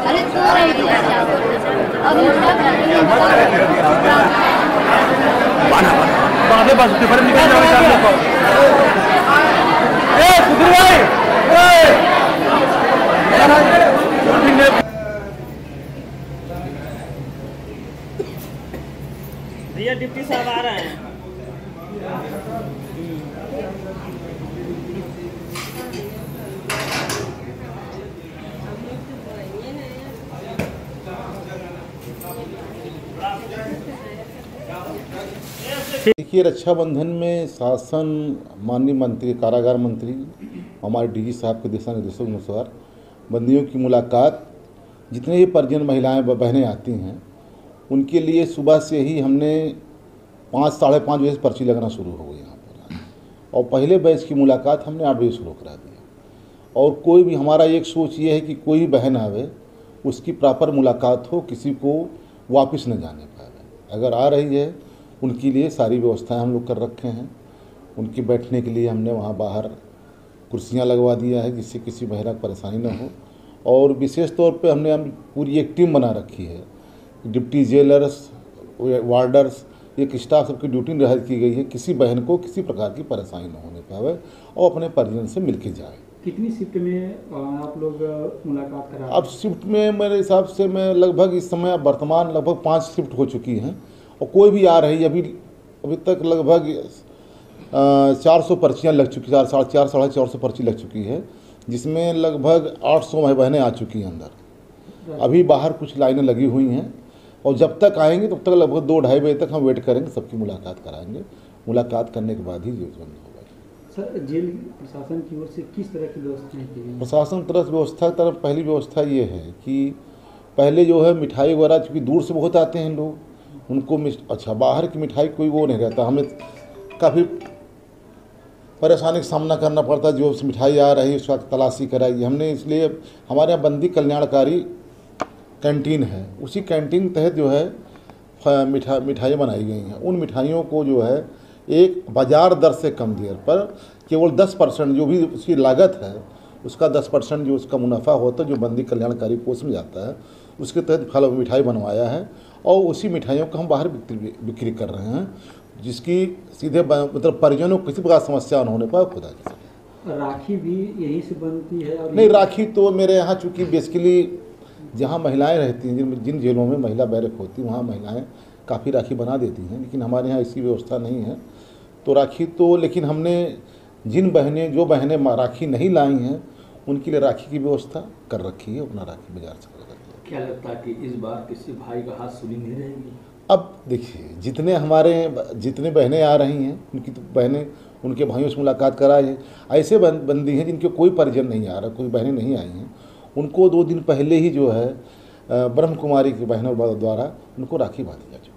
अरे तो रही थी अब बांधे बस पेपर निकल जाओ ए सुधीर भाई भैया डिप्टी साहब आ रहे हैं। देखिए, रक्षाबंधन में शासन माननीय मंत्री कारागार मंत्री हमारे डीजी साहब के दिशा निर्देशों के अनुसार बंदियों की मुलाकात जितने भी परिजन महिलाएं बहनें आती हैं उनके लिए सुबह से ही हमने 5 साढ़े 5 बजे से पर्ची लगना शुरू हो गई यहाँ पर। और पहले बैच की मुलाकात हमने 8 बजे शुरू करा दिया। और कोई भी हमारा एक सोच ये है कि कोई भी बहन आवे उसकी प्रॉपर मुलाकात हो, किसी को वापस न जाने पाए। अगर आ रही है उनके लिए सारी व्यवस्थाएं हम लोग कर रखे हैं। उनके बैठने के लिए हमने वहाँ बाहर कुर्सियाँ लगवा दिया है जिससे किसी महिला को परेशानी न हो। और विशेष तौर पे हमने पूरी एक टीम बना रखी है, डिप्टी जेलर्स, वार्डर्स, एक स्टाफ सबकी ड्यूटी निर्धारित की गई है। किसी बहन को किसी प्रकार की परेशानी न होने पावे और अपने परिजन से मिल के जाए। कितनी शिफ्ट में आप लोग मुलाकात करा? अब शिफ्ट में मेरे हिसाब से मैं लगभग इस समय वर्तमान लगभग 5 शिफ्ट हो चुकी हैं और कोई भी आ रही है। अभी तक लगभग 400 पर्चियाँ लग चुकी, 400-450 पर्ची लग चुकी है, जिसमें लगभग 800 बहनें आ चुकी हैं अंदर। अभी बाहर कुछ लाइनें लगी हुई हैं और जब तक आएंगे तब तक लगभग 2-2:30 बजे तक हम वेट करेंगे, सबकी मुलाकात कराएंगे। मुलाकात करने के बाद ही जेल बंद होगा। सर, जेल प्रशासन की ओर से किस तरह की व्यवस्थाएं की गई? प्रशासन तरफ व्यवस्था तरफ पहली व्यवस्था ये है कि पहले जो है मिठाई वगैरह, चूँकि दूर से बहुत आते हैं लोग, उनको अच्छा बाहर की मिठाई कोई वो नहीं रहता। हमें काफ़ी परेशानी का सामना करना पड़ता है। जो मिठाई आ रही है उसका तलाशी कराई हमने, इसलिए हमारे यहाँ बंदी कल्याणकारी कैंटीन है, उसी कैंटीन के तहत जो है मिठाइयाँ बनाई गई हैं। उन मिठाइयों को जो है एक बाज़ार दर से कम दर पर केवल 10% जो भी उसकी लागत है उसका 10% जो उसका मुनाफा होता है जो बंदी कल्याणकारी कोष में जाता है, उसके तहत फल मिठाई बनवाया है और उसी मिठाइयों को हम बाहर बिक्री कर रहे हैं, जिसकी सीधे मतलब परिजनों को किसी प्रकार समस्या न होने पर खुदा की। राखी भी यहीं से बनती है? और नहीं, राखी तो मेरे यहाँ चूँकि बेसिकली जहाँ महिलाएं रहती हैं, जिन जेलों में महिला बैरक होती हैं वहाँ महिलाएं काफ़ी राखी बना देती हैं, लेकिन हमारे यहाँ ऐसी व्यवस्था नहीं है। तो राखी तो, लेकिन हमने जो बहनें राखी नहीं लाई हैं उनके लिए राखी की व्यवस्था कर रखी है, अपना राखी बाजार से कर रखी है। क्या लगता है कि इस बार किसी भाई का हाथ सुनी नहीं रहेगी? अब देखिए, जितने बहनें आ रही हैं उनकी तो बहनें उनके भाइयों से मुलाकात कराई है। ऐसे बंदी हैं जिनके कोई परिजन नहीं आ रहा, कोई बहनें नहीं आई हैं, उनको 2 दिन पहले ही जो है ब्रह्म कुमारी की बहनों द्वारा उनको राखी बांधी जा चुकी है।